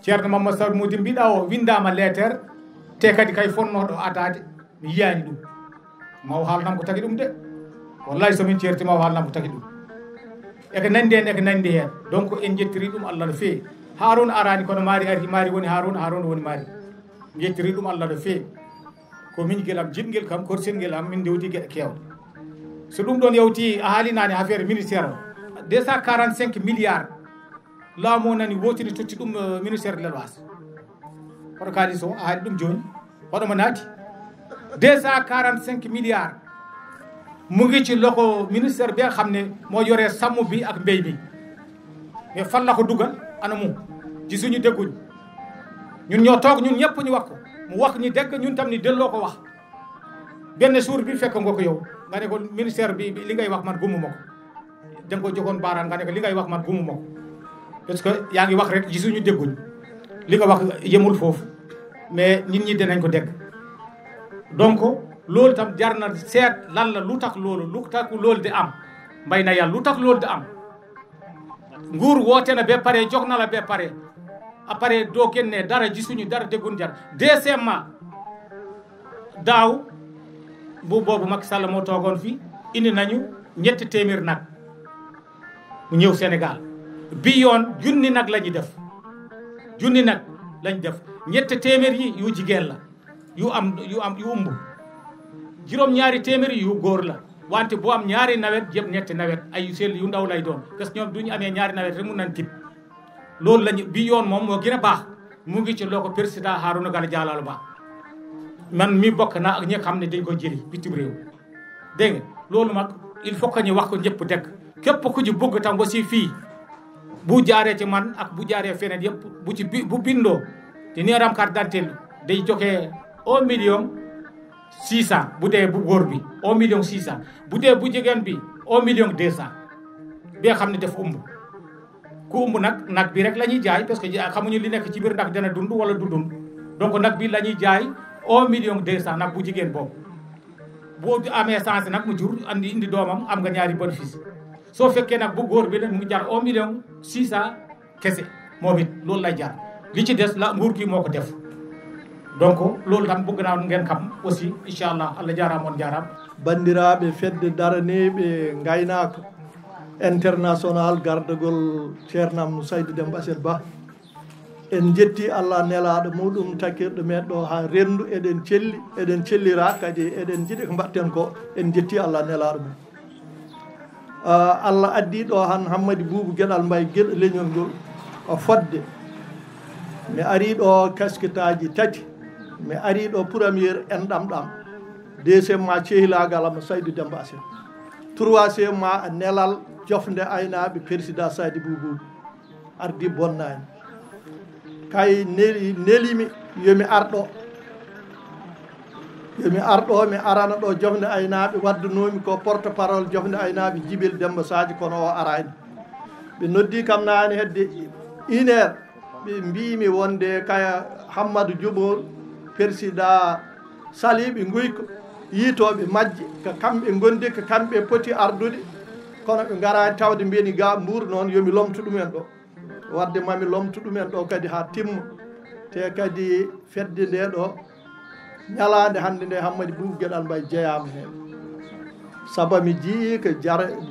ceerno Mamadou Sall Mody mbiɗa o windama lettere te kadi kay fonnoɗo adade mi yiyani ɗum maw haalnam ko tagui ɗum de wallahi somin ceerti maw haalnam ko tagui ɗum eko nandi hen eko nandi hen donc en jettiri ɗum Allah no fewi Harouna arani kono Mari ari Mari woni Harouna Harouna woni Mari jettiri ɗum Allah no fewi ko miñguel am jiɗguel kam korsingel am min dewti gueɗe kewɗe so ɗum ɗon yawti a haalinani affaire ministére o 245 milliards laamu o nani wotini totti ɗum ministére de l'élevage hoto kalis o a haali ɗum joni hoɗomo naati 245 milliards mu ngi ci loko ministère bi nga xam ne moo yoree sàmm bi ak mbéy mi mais fan la ko dugal ana mu ci suñu dégguñ ñun ñoo toog ñun ñëpp ñu wax ko mu wax ñi dégg ñun tam ni delloo ko wax benn jour bi fekk nga ko yow nga ne ko ministère bi li ngay wax man gumu ma ko da nga ko joxoon baaraan nga ne ko li ngay wax man gumu ma ko parce que yaa ngi wax rek ci suñu dégguñ li nga wax yemul foofu mais nit ñi dinañ ko dégg donc loolu tam jar na seet lan la lu tax loolu di am mbay na yàlla lu tax loolu di am nguur woote na ba pare jox na la ba pare après doo génnee dara gisuñu dara déggun jar deuxièmement daaw bu boobu Macky Sall moo toogoon fii indi nañu 300 nag mu ñëw Sénégal bi yoon junni nag la ñu def junni nag lañ def 300 yi yu jigéen la yu umb juróom-ñaari téeméeri yu góor la wante bu am ñaari nawet yëpp ñetti nawet ay sel yu ndaw lay doon parce que ñoom duñu amee ñaari nawet rek mun nañ tib loolu lañu bi yoon moom moo gën a baax mu ngi ci loko président Harouna Gala Diallo Ba man mi bokk naa ak ñi xam ne dañ ko jëli bitim réew dégg nga loolu mag il faut que ñu wax ko ñëpp dégg képp ku ci bëgg tam aussi fii bu jaaree ci man ak bu jaaree feneen yëpp bu bindoo te neeram carte d'identité day joxe 1 million 600 bu dee bu góor bi 1 million 600 bu dee bu jigéen bi 1 million 200 bi nga xam ne def umb ku umb nag bi rek la ñuy jaay parce que xamuñu li nekk ci biir nag dana dund wala du dund donc nag bi la ñuy jaay 1 million 200 nag bu jigéen boobu boo amee chance nag mu jur indi doomam am nga ñaari bénéfice soo fekkee nag bu góor bi nag mu ngi jar 1 million 600 kese moom it loolu lay jar li ci des la nguur gi moo ko def donc loolu tam bëgg naa ngeen xam aussi inchallah Allah jaaraama on jaaraama bandiraɓe fedde daraneɓe gaynako international gardagol ceernam Saydou Demba Assel Ba en jetti Allah nelaɗo muɗum takkirɗo men ɗo ha rendu eɗen cellira kadi eɗen jiiɗi ko mbatten ko en jetti Allah nelaɗo men Allah addi ɗo han Hammady Boubou Gueɗal Mbaye gueɗo leñol ngol o fodde mi ari ɗo kasketaji tati mi ari ɗo premiére enɗam deuxiémement cehilagal am Saydou Demba Assel troisiémement nelal jofde aynaɓe président Sadi Boubou ardi bonnani kay nelimi yomi arɗo mi arana ɗo jofde aynaɓe waddunomi ko porte parole jofde aynaɓe Djibil Demba Sadio kono o arani ɓe noddi kam nani hedde 1 heure ɓe mbimi wonde kaya Hammadou Dioɓor président Sali ɓe guyko yiitoɓe majje ko kamɓe gondi ko kamɓe poti ardude kono ɓe garani tawde mbiyani ga Mbour noon yomi lomto ɗumen ɗo wadde mami lomto ɗumen ɗo kadi ha timma te kadi fedde nde ɗo ñalade hande nde Hammady Boubou Gueɗal Mbaye jeeyama hen saabu mi jii ko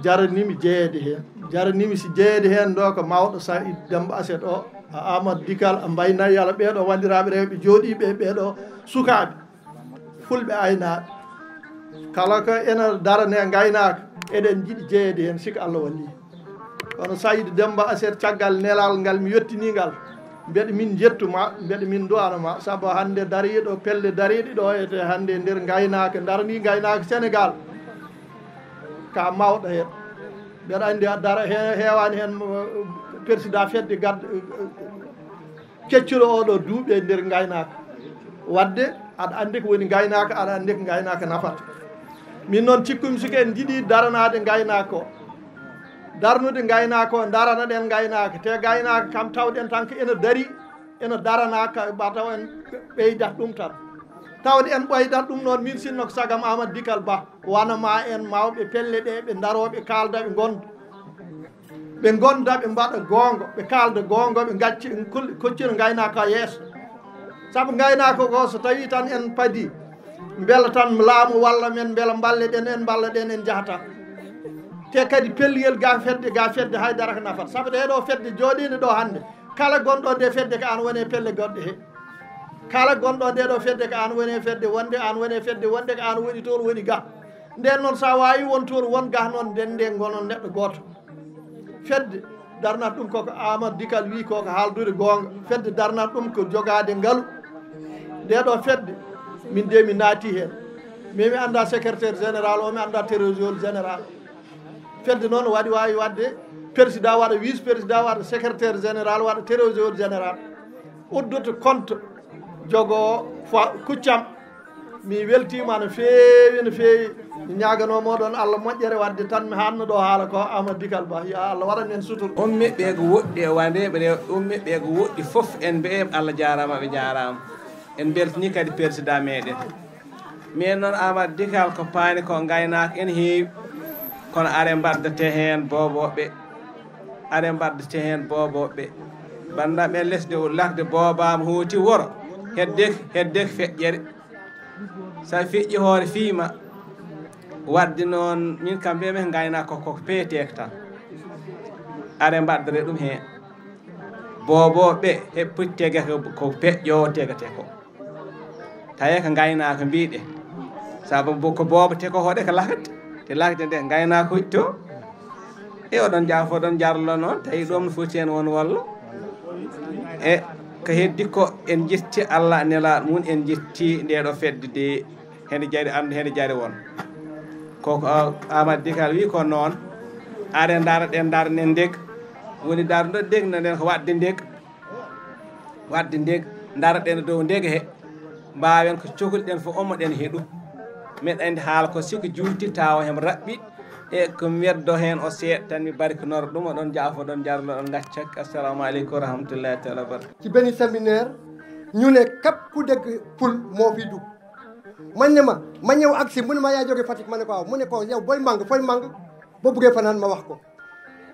jaranimi jeeyede hen jaranimi si jeeyede hen ɗo ko mawɗo Saydou Demba Assel o Amadou Dikal Mbaye Nayala ɓeɗo wandiraɓe rewɓe jooɗiɓe ɓeɗo sukaɓe fulɓe aynaɓe kala ko ena darane gaynaka eɗen jiiɗi jeeyede hen siko Allah walli kono Saydou Demba Assel caggal nelal ngal mi yettinigal mbeɗa min jettuma mbeɗa min duwanoma saabu hande dariɗo pelle dariɗe ɗo ete hande nder gaynaka darani gaynaka Sénégal ka mawɗo hen mbeɗa andi a dara hewani hen président fedde gadda keccuɗo oɗo duuɓe nder gaynaka wadde aɗa andi ko woni gaynaka aɗa andi ko gaynaka nafata min noon cikkumi siko en jiiɗi daranade gaynaka o darnude gaynaka o darana ɗen gaynaka te gaynaka kam tawɗen tan ko ene dari ene daranaka ɓa taw en ɓeydat ɗum tan tawde en ɓoydat ɗum noon min sinno ko sagam Amadou Dikal Ba wanama en mawɓe pelle ɗe ɓe daroɓe kalda ɓe gonda ɓe mbaɗa gonga ɓe kalda gonga ɓe gacci koccina gaynaka yeeso saabu gaynaka ko so tawi tan en paadi beela tan laamu walla men beela balle ɗen en balla ɗen en jahata te kadi pelliyel ga fedde haydara ko nafat saabu ɗeɗo fedde jooɗino ɗo hande kala gonɗo nde fedde ko an woni pelle goɗɗe he kala gonɗo nde ɗo fedde ko an woni fedde wonde an woni fedde wonde ko an woni toon woni ga nden noon sa wawi won toon won ga noon nden nde gonon neɗɗo goto fedde darnata ɗum koko Amadou Dikal wi koko haaldude gonga fedde darnata ɗum ko jogade ngaalu ndeɗo fedde min de mi naati hen mais mi anda secrétaire général o mi anda trésorier général fedde noon waɗi wawi wadde président waɗa vice président waɗa secrétaire général waɗa trésorier général uddude compte jogo kuccam mi weltima no feewi mi ñaganomo ɗon Allah moƴƴere wadde tan mi hanno ɗo haala ko Amadou Dikal Ba ya Allah waɗan en sutur ummiɓe ko woɗɗi e wandeɓe ɗe ummiɓe ko woɗɗi foof en mbiye Allah jarama ɓe jarama en beltani kadi président meɗen mais noon Amadou Dikal ko paani ko gaynaka en heewi kono are mbardete hen boboɓe are mbardete hen boboɓe bandam en lesde lakde bobama hooti woro hedde feƴƴere sa feƴƴi hoore fiima wadde noon min kam mbiyami gaynaka koko peeteko tan are mbardere ɗum hen boboɓe he poti tegete ko peƴƴowo tegete ko tawi ko gaynaka mbiɗe saabu ko booba te ko hoɗe ko lakde te lakde nde gaynaka hoƴi to e oɗon jaafo ɗon jarlo noon tawi ɗum no foti hen won walla e ko heddi ko en jetti Allah nelaɗo mum en jetti ndeɗo fedde de hende jaari andu hende jaari won koko Amadou Dikal wi ko noon are daraɗen darnen ndeg woni dardo deg nden ko wadde ndeg daraɗen dow ndeg he mbawen ko cohluɗen fo ommoɗen he ɗum meɗa andi haala ko siko julti tawa hem raɓɓi e ko weddo hen o seeɗa tan mi barkinoro ɗum oɗon jaafo ɗon jarlo ɗon gaccak assalamu aleykum wa rahmatullahi taala wa barakatuh ci benn séminaire ñu ne képp ku dégg pul moo fi dugg man ne ma ñëw agsi mu ne ma yaa jóge Fatick ma ne ko waaw mu ne ko yow booy màng fooy màng boo buggee fanaan ma wax ko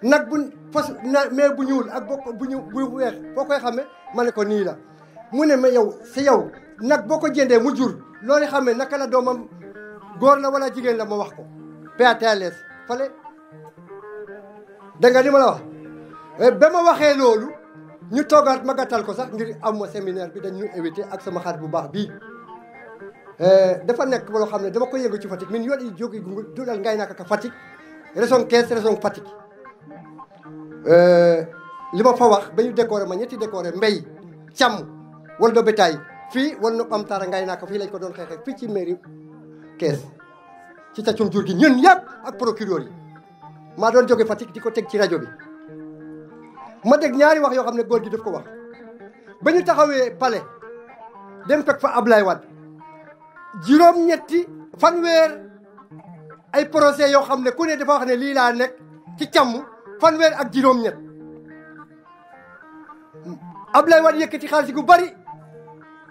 nag bu fas mais bu ñuul ak bu weex foo koy xamee ma ne ko nii la mu ne ma yow si yow nag boo ko jëndee mu jur loolu xamee naka la doomam góor la wala jigéen la ma wax ko PATLS fale da nga li ma la wax ba ma waxee loolu ñu toogaat ma gàttal ko sax ngir am ma séminaire bi dañu invité ak sama xarit bu baax bii dafa nekk loo xam ne dama ko yëngu ci Fatick min yoɗi jogi duɗal gaynaka ka Fatick région Thiès région Fatick li ma fa wax ba ñu décoré ma ñetti décoré mbéy càmm woldo bétail fii wal no ɓamtara gaynaka fii lañ ko doon xeexee fii ci mairie Thiès ci taccum jur gi ñun yëpp ak procureur yi maa doon jóge Fatick di ko teg ci rajo bi ma dégg ñaari wax yoo xam ne góor gi daf ko wax ba ñu taxawee palais dem fekk fa Ablaye Wade juróom-ñetti fanweer ay procès yoo xam ne ku ne dafa wax ne lii laa nekk ci càmm fanweer ak juróom-ñett Ablaye Wade yëkkati xaalis gu bari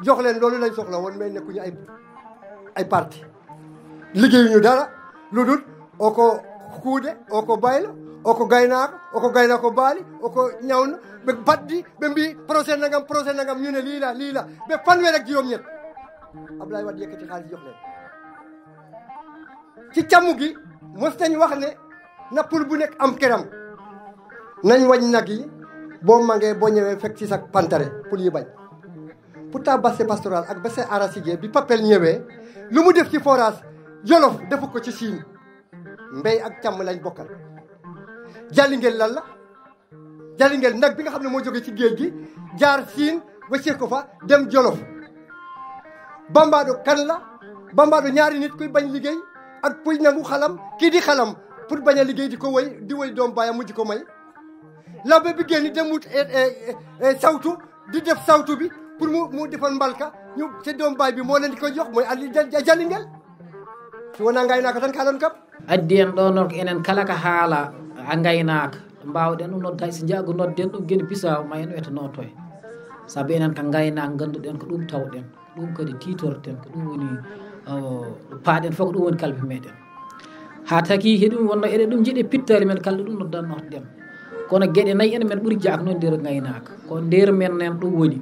jox leen loolu lañ soxla woon mais nekkuñu ay parti liggéeyuñu dara lu dul o ko kuude o ko baylo o ko gaynako ko baali o ko ñawna ɓe baddi ɓe mbi procès nangam ñu ne lii la ɓe fanweer ak juróom-ñett Ablaye Wade yëkkati xaalis jox leen ci càmm gi mos nañ wax ne na pour bu nekk am këram nañ wañ nag yi boo mangee boo ñëwee fekk ci sa pantare pour yi bañ pourtant bassin pastoral ak bassin arachidier bi Papel ñëwee lu mu def ci forage Jolof defu ko ci Siin mbéy ak càmm lañ bokkal Jalingel lan la Jalingel nag bi nga xam ne moo jóge ci géej gi jaar Siin wëccee ko fa dem Jolof Bambado kan la Bambado ñaari nit kuy bañ liggéey ak kuy nangu xalam kii di xalam pour bañ a liggéey di ko wëy di wëy doom baayam mujj ko may lawbe bi génn dem wut sawtu di def sawtu bi pour mu defal mbalka ñu ci doom baay bi moo leen di koy jox mooy Ali Jalingel so wona gaynaka tan kalon kam addi en ɗo noon ko enen kala ka haala a gaynaka mbawɗen ɗum nodda so jaago nodden ɗum gueɗe pisaw ma en wiyata notoye saabu enen ka gaynaka ganduɗen ko ɗum tawɗen ɗum kadi titorten ko ɗum woni paaɗen fof ko ɗum woni kalbe meɗen ha taki heɗum wonno eɗen ɗum jiiɗe pittali men kalɗo ɗum noddanno ɗen kono gueɗe nayyi ene men ɓuuri jaak noon nder gaynaka ko nder men nen ɗum woni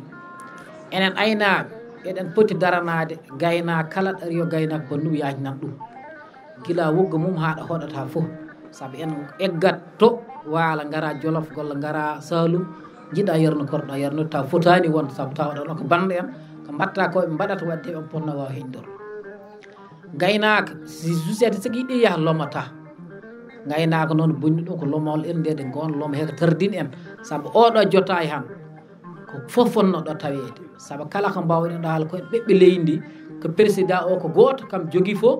enen aynaɓe eɗen poti daranade gaynaka kala ɗari yo gaynaka bannum yajnan ɗum gila wogga mum haɗa hoɗata fof saabu en eggat to waala gara Jolof golla gara Saloum jiiɗa yerno korɗa yerno taw fotani wonde saabu tawɗon ko bande en ko mbatta ko ɓe mbaɗata wadde on ponno wawa hindor gaynaka si société sigi yiɗi yaaha lomata gaynaka noon bonni ɗum ko lomol en nde ɗe gon loma heko tardin en saabu oɗo jotta e han ko fof fonnoɗo tawede saabu kala ko mbawɗen ɗo haala koye ɓeɓɓe leydi ndi ko président o ko goto kam jogui fo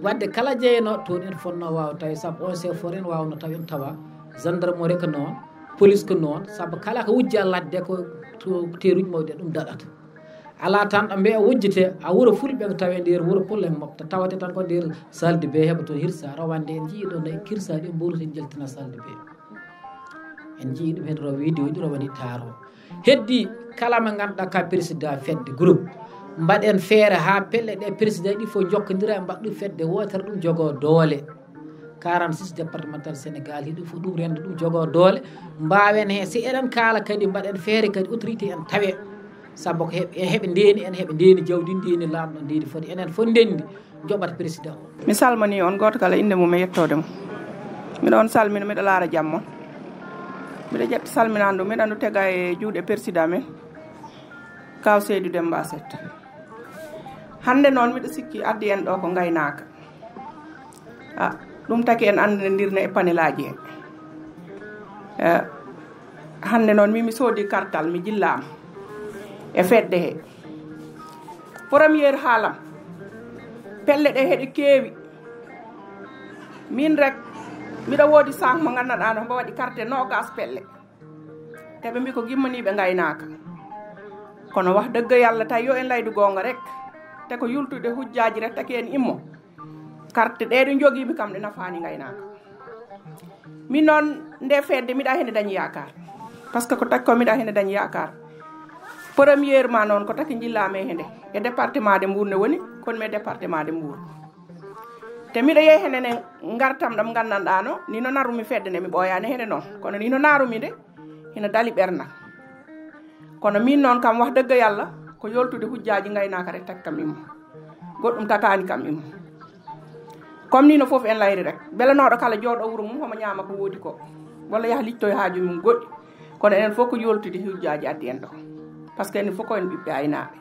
wadde kala jeyanoɗo toon en fonno wawa tawi saabu on chef fort en wawno taw en tawa gendarmerie ko noon police ko noon saabu kala ko wujja ladde ko teruji mawɗi ɗum daɗata ala tan ɗo mbiya wujjete a wuuro fulɓe ko tawe nder wuuro pulle mofta tawate tan ko nder salde be heɓa toon hirsa rawande en jiiɗo nayi kirsaɗi mburu en jaltina salde be en jii ɗum hen raw vidéo ɗi rawani taaro heddi kala mo ganduɗa ka président fedde groupe mbaɗen feere ha pelle ɗe président ɗi fof jokkodira e mbaɗɗum fedde wotere ɗum jogo doole 46 départemental Sénégal hiɗum fof ɗum rende ɗum jogo doole mbawen he si eɗen kaala kadi mbaɗen feere kadi autorité en tawe saabu ko heɓe ndeni en heɓe ndeni jawdi ndeni lamɗo ndeni foti enen fof ndendi joɓata président o mi salmini on goto kala inde mum e yettode mum miɗo on salmina miɗo laara jammon mbiɗa ƴetta salminandu miɗa andu tega e juuɗe président men kaw Seydou Demba Sette hande noon miɗo sikki addi en ɗo ko gaynaka ɗum taki en andidirne e panelaji en hande noon mi soodi kartal mi jillama e fedde he premiére haalam pelle ɗe heɗe keewi min rek mbiɗa woodi sank mo gandanɗa no mbo waɗi carte nogas pelle te ɓe mbi ko gimmaniɓe gaynaka kono wax dëgg yalla tawi yo en laydu gonga rek te ko yultude hujjaji rek taki en immo carte ɗe ɗo joguimi kam ɗe nafani gaynaka min noon nde fedde miɗa hene dañi yakar par ce que ko taki ko miɗa hene dañi yakar premièrement noon ko taki jillame hende e département de Mbour ne woni kono me département de Mbour te miɗa yeehi hene ne gartam ɗam gandanɗa no ni no narumi fedde nde mi ɓoyani hene noon kono ni no narumi de hina daali ɓernam kono min noon kam wax dëgg yalla ko yoltude hujjaji gaynaka rek taki kam immo goɗɗum takani kam immo comme ni no foof en layri rek belanoɗo kala jooɗo wuuro mum homo ñama ko woodi ko walla yaha littoye haaju mum goɗɗi kono enen fof ko yoltude hujjaji addi en ɗo par ce que enen fof ko en ɓiɓɓe aynaɓe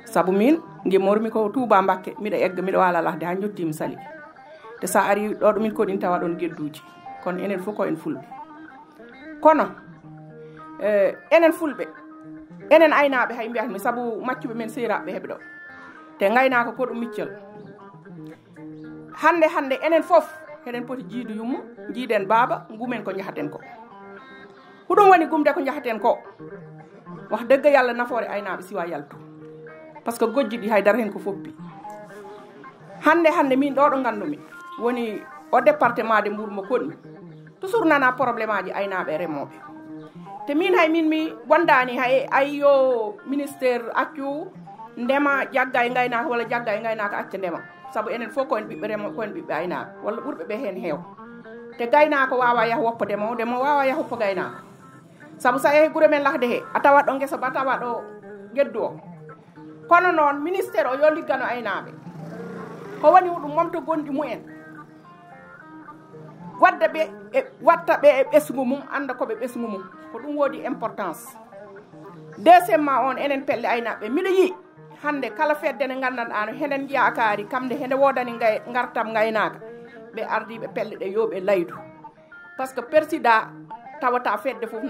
saabu min gimmormi ko Touba Mbakke miɗa egga miɗa wala lahde ha jottimi sali te sa ari ɗo ɗo min koɗin tawa ɗon gedduji kono enen fof ko en fulɓe kono enen fulɓe enen aynaɓe hay mbiyatmi saabu maccuɓe men seyraɓe heɓe ɗo te gaynaka ko ɗum miccal hande enen fof eɗen poti jiidu yummo jiiden baaba gumen ko jahaten ko huɗum woni gumde ko jahaten ko wax dëgg yalla nafoore aynaɓe siwa yaltu par ce que gojji ɗi haydara hen ko foppi hande min ɗo ɗo gandumi woni o département de Mbour mo konmi toujours nana probléme aji aynaɓe e remoɓe te min hay min mi wondani hay ay yo ministére accu ndema jagga e gaynaka walla jagga e gaynaka acca ndema saabu enen fof ko en ɓiɓɓe remo ko en ɓiɓɓe aynaɓe walla ɓurɓe ɓe hen heew te gaynaka wawa yaha woppa demo wawa yaha woppa gaynaka saabu sa yeehi guure men lahde he a tawat ɗo guesa ba tawa ɗo geddu o kono noon ministére o yo liggano aynaɓe ko woni ɗum momto gonɗi mumen wadda ɓe watta ɓe e ɓesgu mum anda koɓe ɓesgu mum ko ɗum woodi importance deuxiémement on enen pelle aynaɓe miɗo yi hande kala fedde nde gandanɗa no henen yakari kamde hende wodani gartam gaynaka ɓe ardiɓe pelle ɗe yoɓe laydu par ce que président tawata fedde fof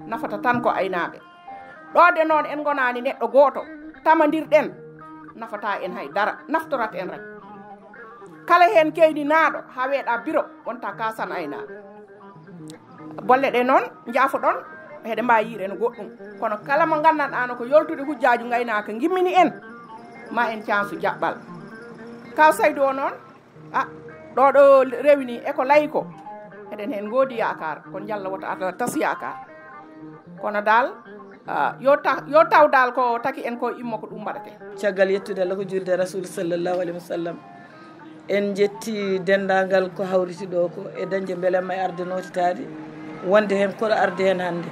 nafata tan ko aynaɓe ɗode noon en gonani neɗɗo goto tamadirɗen nafata en hay dara naftorat en rek kala hen keydi naaɗo ha weeɗa bureau wonta kasan aynaɓe bolle ɗe noon jaafoɗon heɗe mbawi yiire no goɗɗum kono kala mo gandanɗano ko yoltude hujjaju gaynaka gimmini en ma en cansu jaɓɓal kaw Saydou o noon ɗo ɗo rewni eko layi ko eɗen hen goodi yakar kono Diallo woto ata tas yakar kono dal yo taw dal ko taki en ko immo ko ɗum mbaɗate. caggal yettude Allah ko julde rasul sallllahu alayhi wa sallam en jetti dendagal ko hawriti ɗo ko e dañde beelamma e arde notitade wonde hen koɗo arde hen hannde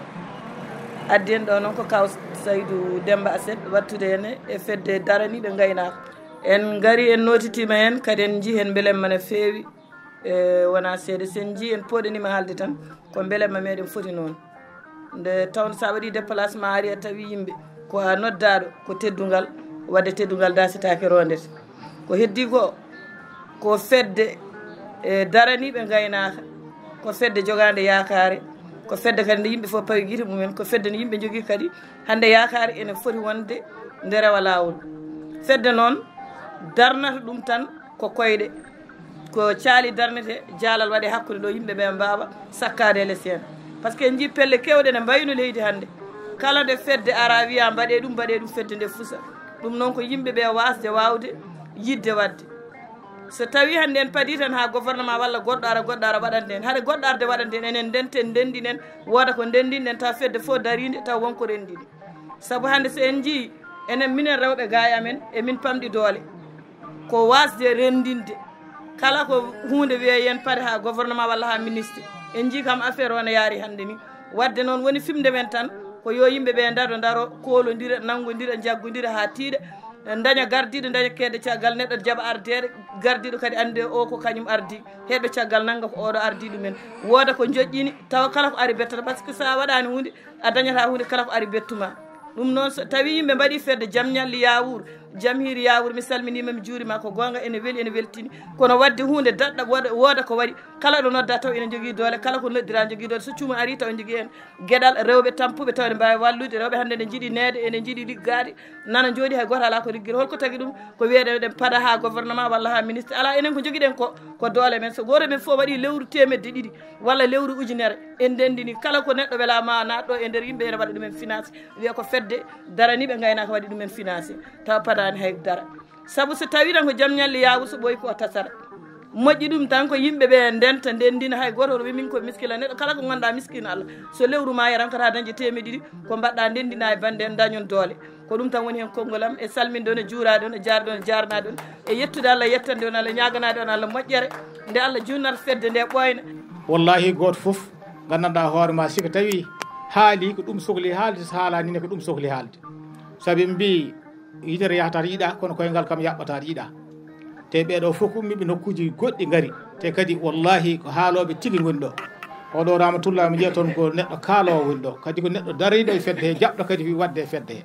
addi hen ɗo noon ko kaw Saydou Demba Aset wattude henne e fedde daraniɓe gaynako en gari en notitima hen kadi en jii hen beelemma no feewi wona seeɗa sen jii en poɗanima haalde tan ko beelemma meɗen foti noon nde tawno sa waɗi déplacement ari a tawi yimɓe ko a noddaɗo ko teddugal wadde teddugal dasitake rondete ko heddi ko fedde daraniɓe gaynaka ko fedde jogade yakare ko fedde kadi nde yimɓe fof pawi guite mumen ko fedde nde yimɓe jogui kadi hande yakare ene foti wonde nde rewa lawol fedde noon darnata ɗum tan ko koyɗe ko caali darnete jaalal waɗe hakkude ɗo yimɓe ɓe mbawa sakkade less hen par ce que en jii pelle kewɗe ne mbayno leydi hande kala nde fedde ara wiya mbaɗe ɗum fedde nde fusa ɗum noon ko yimɓe ɓe wasde wawde yidde wadde so tawi hande en paadi tan ha gouvernement walla goɗɗo ara waɗande en haɗa goɗɗo arde waɗande en enen ndenten ndendinen wooda ko ndendinɗen taw fedde fof daride taw wonko rendide saabu hande so en jii enen minen rewɓe gaay amen emin pamɗi doole ko wasde rendinde kala ko hunde wiye yen paari ha gouvernement walla ha ministre en jii kam affaire o ne yaari hande ni wadde noon woni fimde men tan ko yo yimɓe ɓe daro kolodira nanggodira jaggodira ha tiiɗa daña gardiɗo daña keedde caggal neɗɗo jaaɓa ardede gardiɗo kadi ande o ko kañum ardi heɓe caggal nangga ko oɗo ardi ɗumen wooda ko joƴƴini tawa kala ko ari bettata par ce que sa waɗani hunde a dañata hunde kala ko ari bettuma ɗum noon so tawi yimɓe mbaɗi fedde jaam ñalli yawur jaam hiiri yawur mi salminima mi juurima ko gonga ene weeli ene weltini kono wadde hunde daɗɗa wooda ko waɗi kala ɗo nodda taw ene jogui doole kala ko noddira jogui doole so cuuma ari taw jogui hen gueɗal rewɓe tampuɓe taw ene mbawi wallude rewɓe hande ne jiiɗi neede ene jiiɗi liggade nana jooɗi hay goto ala ko ligguira holko tagui ɗum ko wiyeɗe eɗen paada ha gouvernement walla ha ministre ala enen ko joguiɗen ko doole men so goto men fof waɗi lewru temedde ɗiɗi walla lewru ujunere en ndendini kala ko neɗɗo welama natɗo e nder yimɓe ene waɗa ɗumen financé wiya ko fedde daraniɓe gaynaka waɗi ɗumen financé taw paadani hay dara saabu so tawi tan ko jaam ñalli yawu so ɓooyi ko tasara moƴƴi ɗum tan ko yimɓe ɓe ndenta ndendina hay goto wi min ko miskila neɗɗo kala ko ganduɗa miskina Allah so lewru ma yaran kata dañde temedde ɗiɗi ko mbaɗɗa ndendina e bande en dañon doole ko ɗum tan woni hen konngol am e salminde on e juurade on e jarde on e jarnade on e yettude Allah yettande on Allah ñaganade on Allah moƴƴere nde Allah junnata fedde nde ɓoyna wallahi goto foof gandanɗa hoore ma siko tawi haali ko ɗum sohli haalde so haalanine ko ɗum sohli haalde saabi ɓe mbi yitere yahata yiiɗa kono koyngal kam yaɓɓata yiiɗa te ɓeɗo fof ummiɓe nokkuji goɗɗi gaari te kadi wallahi ko haaloɓe tigui goni ɗo oɗo Ramatullah mi jiiya toon ko neɗɗo kaalowo woni ɗo kadi ko neɗɗo dariɗo e fedde he jaɓɗo kadi wi wadde e fedde he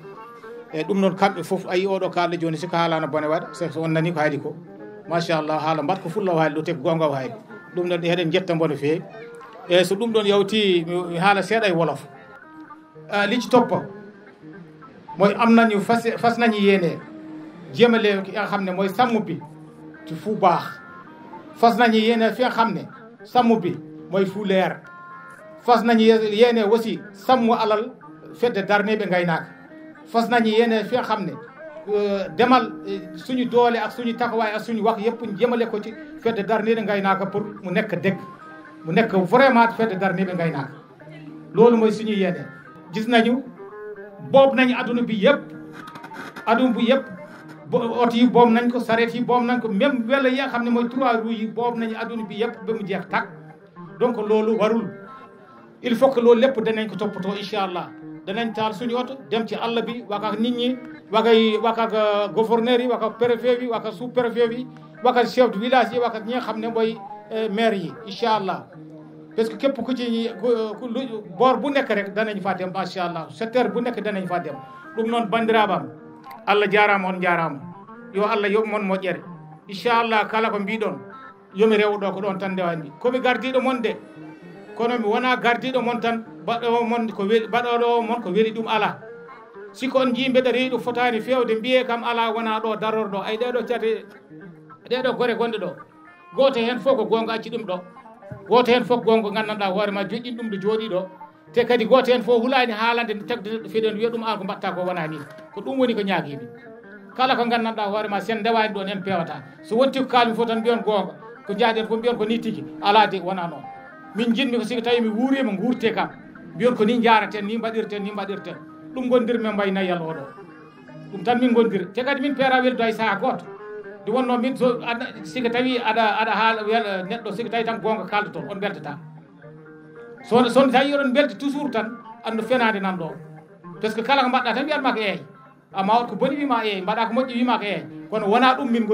eyyi ɗum noon kamɓe foof ayi oɗo kalɗo joni siko haalano bone waɗa so on nani ko haali ko machallah haala mbat ko fulla o haali ɗo te ko gonga o haali ɗum ɗon heɗen jetta mbono feewi eyyi so ɗum ɗon yawti mi haala seeɗa e wolof licci toppa mooy am nañu fas nañu yéene jëmale ki nga xam ne mooy sàmm bi ci fu baax fas nañu yéene fi nga xam ne sàmm bi mooy fu leer fas nañu yéene aussi sàmm alal fedde darneɓe ngaynaaka fas nañu yéene fi nga xam ne demal suñu doole ak suñu taxawaay ak suñu wax yëpp jëmale ko ci fedde darneɓe ngaynaaka pour mu nekk dëgg mu nekk vraiment fedde darneɓe ngaynaaka loolu mooy suñu yéene gis nañu boobu nañu adduna bi yëpp oto yi boobu nañ ko sareet yi boobu nañ ko même wela yi nga xam ne mooy 3 roues yi boobu nañu adduna bi yëpp ba mu jeex tàkk donc loolu warul il faut que loolu lépp danañ ko toppatoo incha allah danañ taal suñu oto dem ci àll bi wax ak nit ñi wax ak gouverneur yi wax ak préfet bi wax ak sous préfet bi wax ak chef de village yi wax ak ñi nga xam ne mooy maire yi incha allah parce que képp ku ci boor bu nekk rek danañ fa dem macha allah secteur bu nekk danañ fa dem ɗum noon bandiraɓam Allah jarama on jarama yo Allah yoɓ mon moƴƴere inchallah kala ko mbiɗon yomi rewɗo ko ɗon tan ndewani komi gardiɗo mon de kono mi wona gardiɗo mon tan baɗowo mon ko weeli baɗoɗo mon ko weeli ɗum ala siko on jii mbeɗa rewi ɗo fotani fewde mbiye kam ala wona ɗo darorɗo ay ɗeɗo cate ɗeɗo gore gonɗe ɗo goto hen fof ko gonga acci ɗum ɗo goto hen fof gonga gandanɗa hoorema joƴƴin ɗum ɗo jooɗi ɗo te kadi goto hen fof hulani haalande tagde neɗɗo feeɗen wiya ɗum an ko mbatta ko wona ni ko ɗum woni ko ñaaguimi kala ko gandanɗa hoorema sen ndewani ɗon hen pewata so wonti ko kalmi fof tan mbiyon gonga ko jaaɗen fof mbiyon ko ni tigui ala de wona noon min jinmi ko siko tawi mi wuurima guurte kam mbiyon ko ni jaraten ni mbaɗirten ɗum gondir men mbayna yalla oɗo ɗum tan min gondir te kadi min peera weldu hay saha goto nde wonno min so sika tawi aɗa haala neɗɗo sika tawi tan gonga kaldo toon on beltata so tawi oɗon belti toujours tan andu fenade nan ɗo par ce que kala ko mbaɗɗa tan wiyanma ko eey amma wat ko boni wima eey mbaɗa ko moƴƴi wima ko eey kono wona ɗum min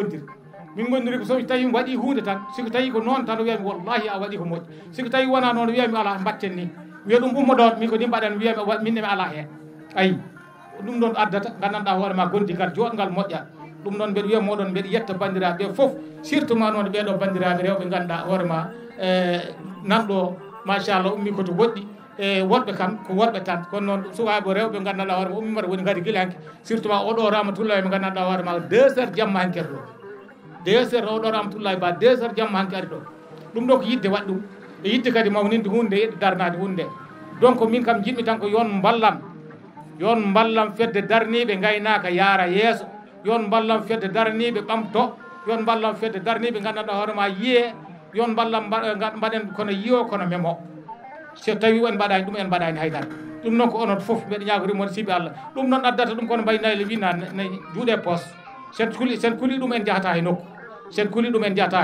gondiri ko so tawi mi waɗi hunde tan siko tawi ko noon tan wiyami wallahi a waɗi ko moƴƴi siko tawi wona noon wiyami ala mbatten ni wiya ɗum ummo ɗon min ko ni mbaɗen wiyami minne mi ala hen ayi ɗum ɗon addata gandanɗa hoorema gondigal joɗgal moƴƴa ɗum noon mbeɗa wiya moɗon mbeɗa yetta bandiraɓe foof surtout ma noon ɓeɗo bandiraɓe rewɓe ganduɗa hoorema nanɗo machallah ummi koto woɗɗi e woɗɓe kam ko woɗɓe tan kono noon sukaɓe rewɓe gandanɗa hoorema ummimata woni kadi guila hanke surtout ma oɗo rahmatullahi mo gandanɗa hoorema 2 heures jamma hanke ari ɗo 2 heures oɗo rahmatullahi ba 2 heures jamma hanke ari ɗo ɗum ɗo ko yidde waɗ ɗum e yidde kadi mawninde hunde yidde darnade hunde donc min kam jiɗmi tan ko yon ballam fedde darniɓe gaynaka yaara yeeso yon ballam fedde darniɓe ɓamto yon ballam fedde darniɓe gandanɗa hoorema yiye yon ballam mbaɗen kono yiyo kono memo so tawi en mbaɗani ɗum en mbaɗani haydara ɗum noon ko onon foof mbeɗa ñagorimon sibi Allah ɗum noon addata ɗum kono mbaynayle wina ne juuɗe poos sen kuuli ɗum en jahata hay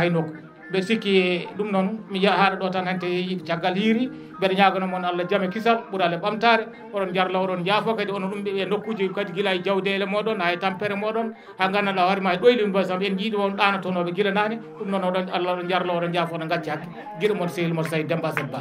nokku ɓe sikki ɗum noon mi haɗa ɗo tan hante caggal hiiri mbeɗa ñagono moon Allah jaame kisal ɓuurale ɓamtare oɗon jarla oɗon jaafo kadi onon ɗum ɓe nokkuji kadi guila e jawdele moɗon hay tampere moɗon ha gandanɗa hoorema e ɗoylimi ba sam en jiiɗi on ɗanatonoɓe guila nane ɗum noon oɗon Allah oɗon jarla oɗon jaafo oɗon gacci hakke guiɗo moon sehil moon Saydou Demba Sel Ba